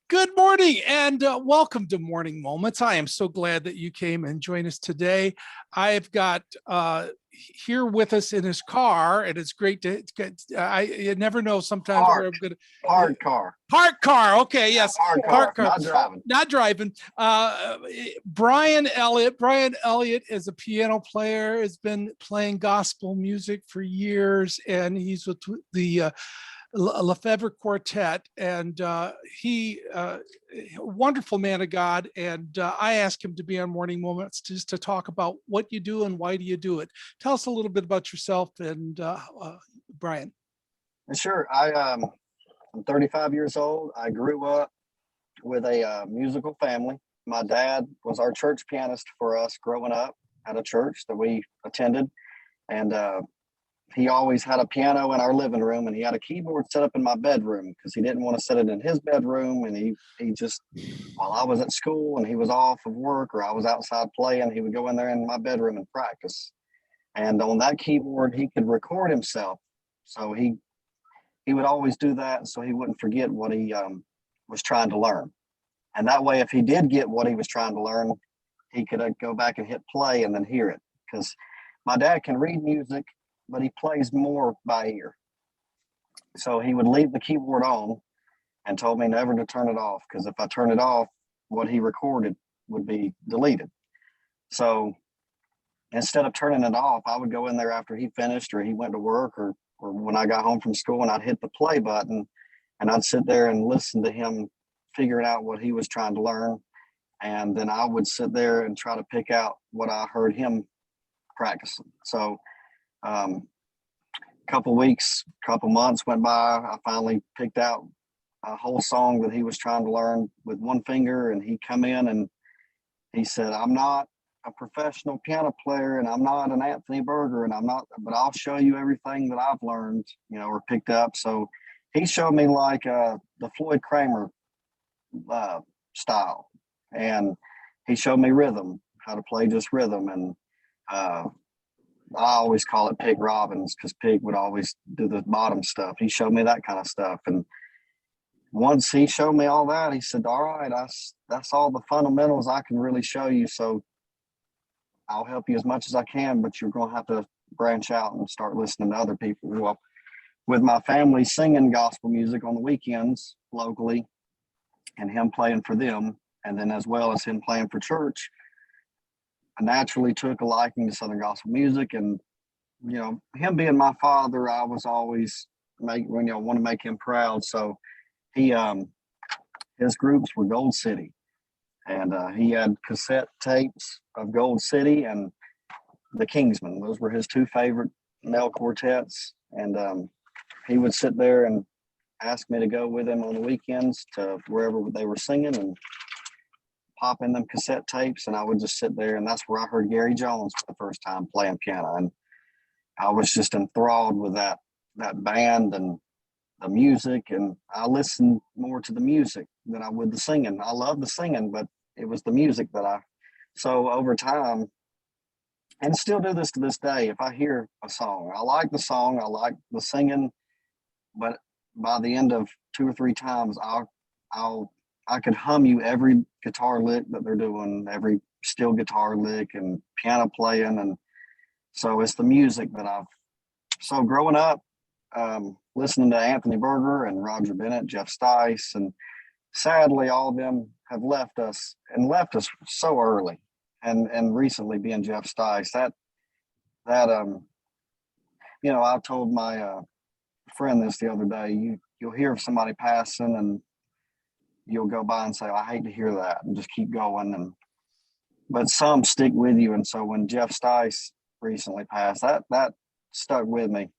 Good morning and welcome to Morning Moments. I am so glad that you came and joined us today. I've got here with us in his car, and it's great to get. You never know sometimes where I'm going to. Parked car. Parked car. Okay, yes. Parked car. Not driving. Not driving. Bryan Elliott. Bryan Elliott is a piano player. Has been playing gospel music for years, and he's with the LeFevre Quartet, and he wonderful man of God. And I asked him to be on Morning Moments just to talk about what you do and why do you do it. Tell us a little bit about yourself and Bryan. Sure. I'm 35 years old. I grew up with a musical family. My dad was our church pianist for us growing up at a church that we attended, and he always had a piano in our living room, and he had a keyboard set up in my bedroom because he didn't want to set it in his bedroom. And he just, while I was at school and he was off of work or I was outside playing, he would go in there in my bedroom and practice. And on that keyboard, he could record himself. So he would always do that so he wouldn't forget what he was trying to learn. And that way, if he did get what he was trying to learn, he could go back and hit play and then hear it. Because my dad can read music, but he plays more by ear. So he would leave the keyboard on and told me never to turn it off, because if I turn it off, what he recorded would be deleted. So instead of turning it off, I would go in there after he finished or he went to work or when I got home from school, and I'd hit the play button and I'd sit there and listen to him figuring out what he was trying to learn. And then I would sit there and try to pick out what I heard him practicing. So couple months went by. I finally picked out a whole song that he was trying to learn with one finger, and he come in and he said, "I'm not a professional piano player and I'm not an Anthony Berger, and I'm not, but I'll show you everything that I've learned, or picked up." So he showed me like the Floyd Kramer style, and he showed me rhythm, how to play just rhythm. And I always call it Pig Robbins because Pig would always do the bottom stuff. He showed me that kind of stuff. And once he showed me all that, he said, "All right, that's all the fundamentals I can really show you. So I'll help you as much as I can, but you're going to have to branch out and start listening to other people." Well, with my family singing gospel music on the weekends locally and him playing for them, and then as well as him playing for church, I naturally took a liking to Southern gospel music. And, him being my father, I was always want to make him proud. So his groups were Gold City, and he had cassette tapes of Gold City and the Kingsmen. Those were his two favorite male quartets. And he would sit there and ask me to go with him on the weekends to wherever they were singing and pop in them cassette tapes, and I would just sit there. And that's where I heard Gary Jones for the first time playing piano, and I was just enthralled with that band and the music. And I listened more to the music than I would the singing. I love the singing, but it was the music so over time, and still do this to this day, if I hear a song, I like the song, I like the singing, but by the end of 2 or 3 times, I could hum you every guitar lick that they're doing, every steel guitar lick and piano playing. And so it's the music that so growing up, listening to Anthony Berger and Roger Bennett, Jeff Stice, and sadly, all of them have left us so early. And recently being Jeff Stice, I told my friend this the other day, you'll hear of somebody passing and you'll go by and say, "I hate to hear that," and just keep going. But some stick with you. And so when Jeff Stice recently passed, that stuck with me.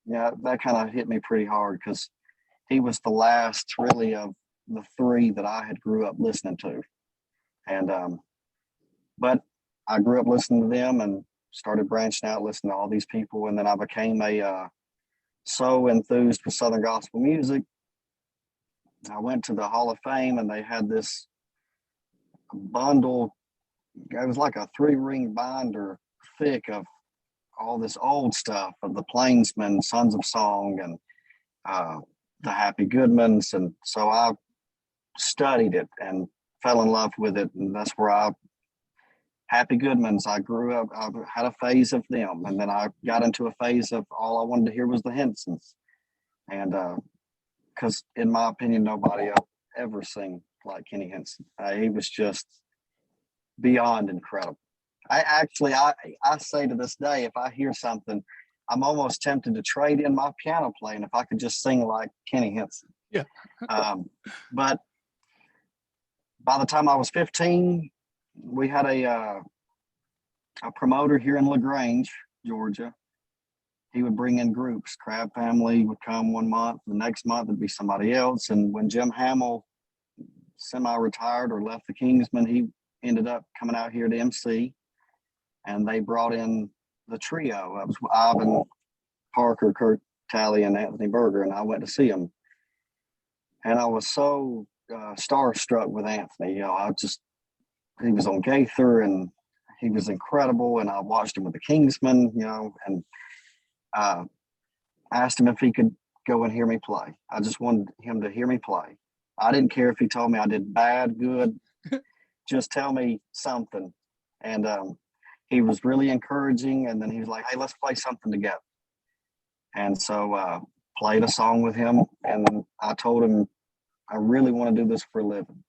Yeah, that kind of hit me pretty hard because he was the last really of the 3 that I had grew up listening to. And but I grew up listening to them and started branching out, listening to all these people. And then I became so enthused with Southern gospel music. I went to the Hall of Fame, and they had this bundle. It was like a 3-ring binder thick of all this old stuff of the Plainsmen, Sons of Song, and the Happy Goodmans. And so I studied it and fell in love with it. And that's where Happy Goodmans, I grew up, I had a phase of them. And then I got into a phase of all I wanted to hear was the Hensons. And because in my opinion, nobody else ever sing like Kenny Henson. He was just beyond incredible. I say to this day, if I hear something, I'm almost tempted to trade in my piano playing if I could just sing like Kenny Henson. Yeah. But by the time I was 15, we had a promoter here in LaGrange, Georgia. He would bring in groups. Crab Family would come one month. The next month it'd be somebody else. And when Jim Hamill semi-retired or left the Kingsmen, he ended up coming out here to MC. And they brought in the trio. It was Ivan Parker, Kurt Talley, and Anthony Berger. And I went to see them. And I was so starstruck with Anthony. You know, he was on Gaither and he was incredible. And I watched him with the Kingsmen, you know, and asked him if he could go and hear me play. I just wanted him to hear me play. I didn't care if he told me I did bad, good, just tell me something. And he was really encouraging. And then he was like, hey, let's play something together. And so played a song with him. And I told him, I really want to do this for a living.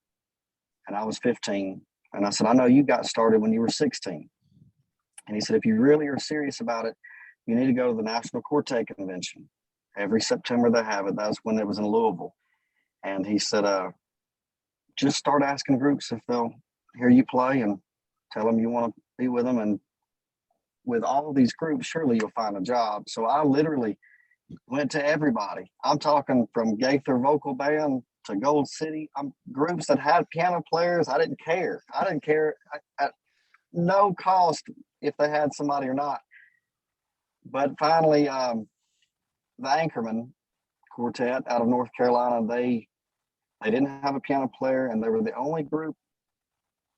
And I was 15. And I said, I know you got started when you were 16. And he said, if you really are serious about it, you need to go to the National Quartet Convention. Every September they have it. That's when it was in Louisville. And he said, just start asking groups if they'll hear you play and tell them you want to be with them. And with all these groups, surely you'll find a job. So I literally went to everybody. I'm talking from Gaither Vocal Band to Gold City. Groups that had piano players. I didn't care. At no cost if they had somebody or not. But finally, the Anchormen Quartet out of North Carolina, they didn't have a piano player, and they were the only group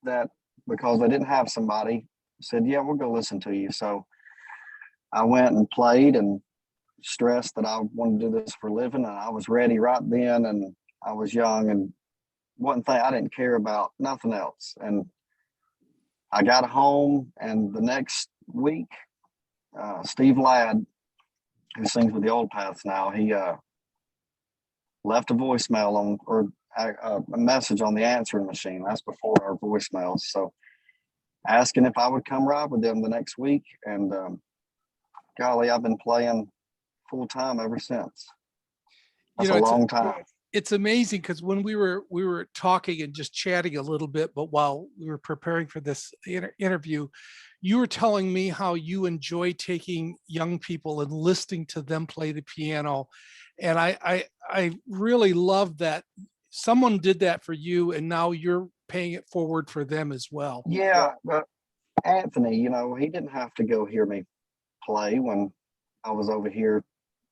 that, because they didn't have somebody, said, yeah, we'll go listen to you. So I went and played and stressed that I wanted to do this for a living, and I was ready right then, and I was young, and one thing I didn't care about nothing else. And I got home, and the next week, Steve Ladd, who sings with the Old Paths now, he left a voicemail a message on the answering machine. That's before our voicemails. So asking if I would come ride with them the next week. And golly, I've been playing full time ever since. That's a long time. It's amazing because when we were talking and just chatting a little bit, but while we were preparing for this interview, you were telling me how you enjoy taking young people and listening to them play the piano. And I really love that someone did that for you, and now you're paying it forward for them as well. Yeah, but Anthony, you know, he didn't have to go hear me play when I was over here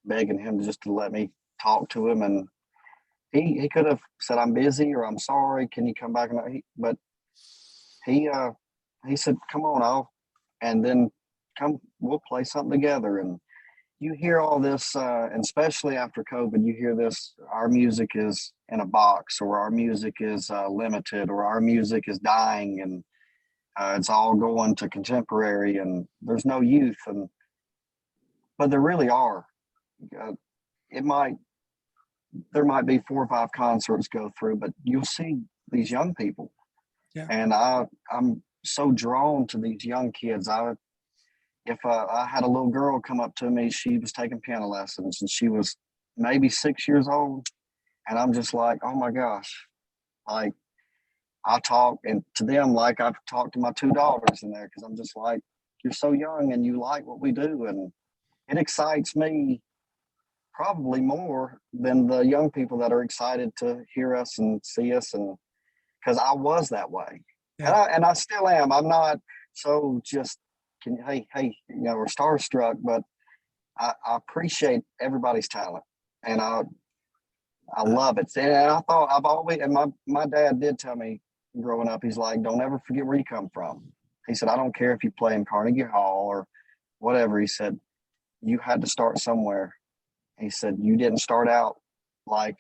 begging him just to let me talk to him. And he could have said, I'm busy, or I'm sorry, can you come back? But he said, come on, and then we'll play something together. And you hear all this, and especially after COVID, you hear this, our music is in a box, or our music is limited, or our music is dying, and it's all going to contemporary, and there's no youth. But there really are. There might be 4 or 5 concerts go through, but you'll see these young people. Yeah. And I'm so drawn to these young kids. If I had a little girl come up to me, she was taking piano lessons, and she was maybe 6 years old. And I'm just like, oh my gosh. Like, I talk to them like I've talked to my 2 daughters in there, because I'm just like, you're so young and you like what we do. And it excites me probably more than the young people that are excited to hear us and see us. And because I was that way. Yeah. And I still am. I'm not so just, hey, you know, we're starstruck, but I appreciate everybody's talent, and I love it. And I thought I've always, and my dad did tell me growing up, he's like, don't ever forget where you come from. He said, I don't care if you play in Carnegie Hall or whatever. He said, you had to start somewhere. He said, you didn't start out like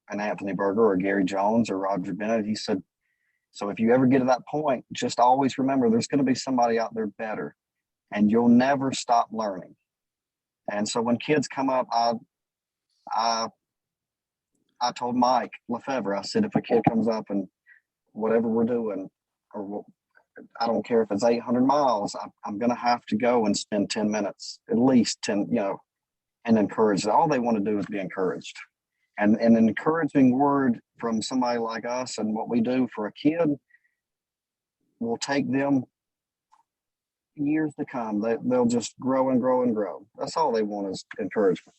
an Anthony Berger or Gary Jones or Roger Bennett. He said, so if you ever get to that point, just always remember there's going to be somebody out there better, and you'll never stop learning. And so when kids come up, I told Mike LeFevre, I said, if a kid comes up and whatever we're doing, or I don't care if it's 800 miles, I'm going to have to go and spend 10 minutes, at least 10, and encourage. All they want to do is be encouraged. And an encouraging word from somebody like us and what we do for a kid will take them years to come. They'll just grow and grow and grow. That's all they want is encouragement.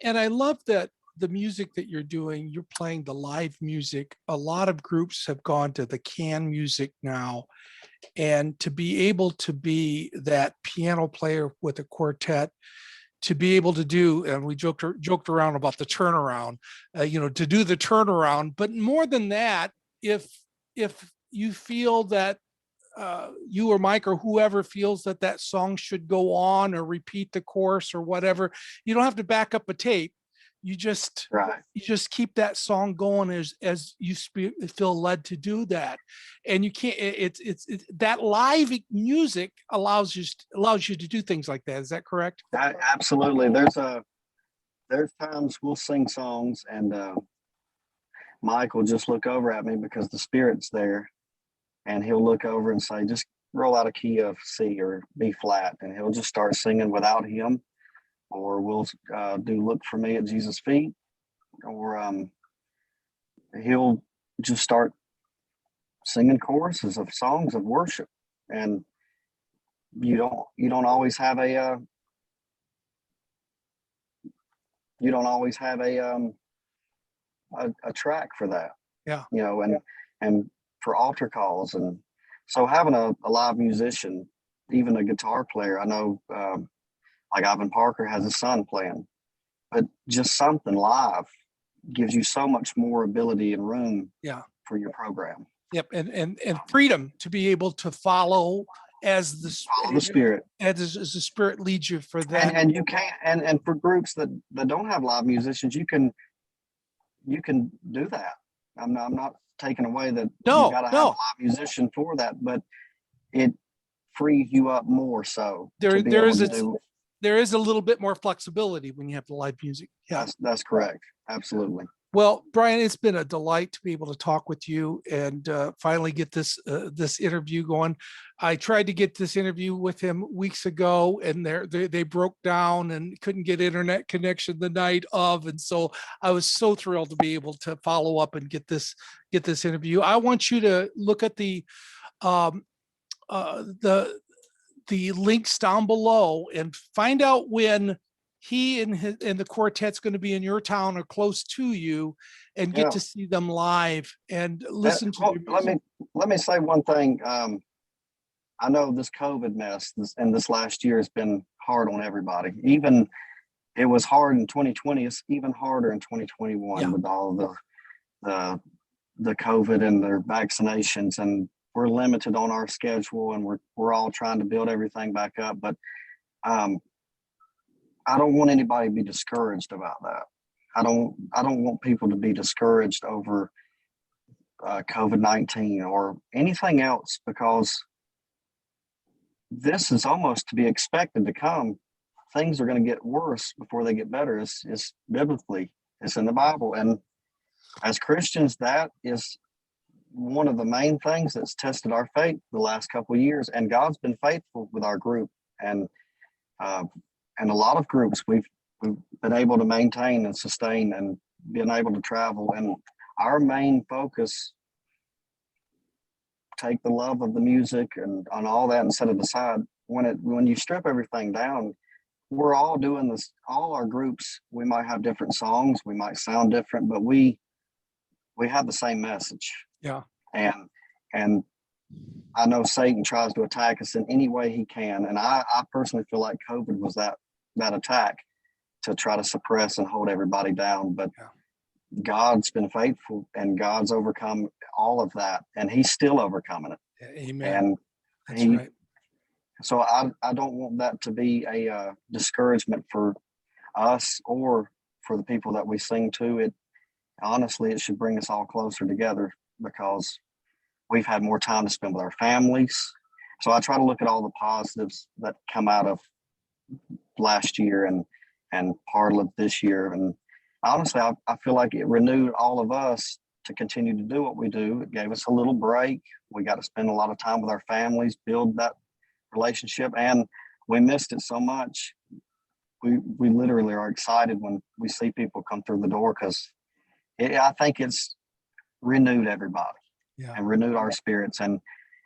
And I love that the music that you're doing, you're playing the live music. A lot of groups have gone to the canned music now. And to be able to be that piano player with a quartet, to be able to do, and we joked around about the turnaround, to do the turnaround, but more than that, if you feel that you or Mike or whoever feels that song should go on or repeat the chorus or whatever, you don't have to back up a tape. You just keep that song going as you feel led to do that. And you can't, it's that live music allows you to do things like that. Is that correct? Absolutely. There's times we'll sing songs and Mike will just look over at me because the Spirit's there, and he'll look over and say, just roll out a key of C or B flat, and he'll just start singing without him. Or we'll do Look for Me at Jesus' Feet, or he'll just start singing choruses of songs of worship. And you don't always have a track for that. Yeah. And for altar calls, and so having a live musician, even a guitar player, I know. Like Ivan Parker has a son playing, but just something live gives you so much more ability and room for your program. Yep. And freedom to be able to follow as the Spirit, as the Spirit leads you for that. And you can't, and for groups that don't have live musicians, you can do that. I'm not taking away that you got to have a live musician for that, but it frees you up more. So there is a little bit more flexibility when you have the live music. Yeah, that's correct. Absolutely. Well, Bryan, it's been a delight to be able to talk with you and finally get this interview going. I tried to get this interview with him weeks ago, and they broke down and couldn't get internet connection the night of, and so I was so thrilled to be able to follow up and get this interview. I want you to look at the links down below and find out when he and the quartet's going to be in your town or close to you, and get to see them live and listen to their music. Let me say one thing. I know this COVID mess and this last year has been hard on everybody. Even it was hard in 2020. It's even harder in 2021 with all the COVID and their vaccinations, and we're limited on our schedule, and we're all trying to build everything back up. But I don't want anybody to be discouraged about that. I don't want people to be discouraged over COVID-19 or anything else, because this is almost to be expected to come. Things are going to get worse before they get better. It's biblically, it's in the Bible. And as Christians, that is one of the main things that's tested our faith the last couple of years. And God's been faithful with our group. And a lot of groups we've been able to maintain and sustain and been able to travel. And our main focus, take the love of the music and on all that and set it aside. When you strip everything down, we're all doing this. All our groups, we might have different songs, we might sound different, but we have the same message. Yeah. And I know Satan tries to attack us in any way he can. And I personally feel like COVID was that attack to try to suppress and hold everybody down. But God's been faithful, and God's overcome all of that, and he's still overcoming it. Amen. And that's right. So I don't want that to be a discouragement for us or for the people that we sing to. honestly, it should bring us all closer together because we've had more time to spend with our families. So I try to look at all the positives that come out of last year and part of this year. And honestly, I feel like it renewed all of us to continue to do what we do. It gave us a little break. We got to spend a lot of time with our families, build that relationship, and we missed it so much. We literally are excited when we see people come through the door because I think it's renewed everybody and renewed our spirits. And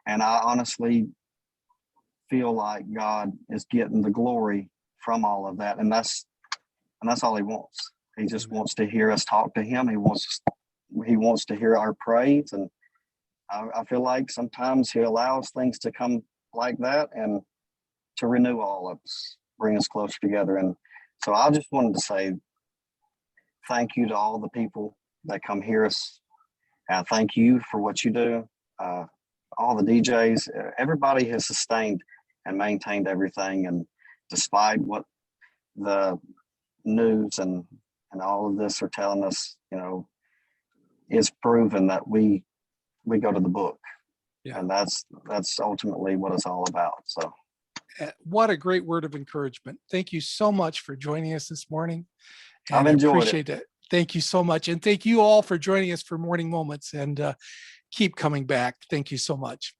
I honestly feel like God is getting the glory from all of that. And that's all he wants. He just wants to hear us talk to him. He wants to hear our praise. And I feel like sometimes he allows things to come like that and to renew all of us, bring us closer together. And so I just wanted to say thank you to all the people that come hear us. Thank you for what you do. All the DJs, everybody has sustained and maintained everything. And despite what the news and all of this are telling us, it's proven that we go to the book. Yeah. And that's ultimately what it's all about. So what a great word of encouragement. Thank you so much for joining us this morning. And I've enjoyed appreciate it. Thank you so much. And thank you all for joining us for Morning Moments, and keep coming back. Thank you so much.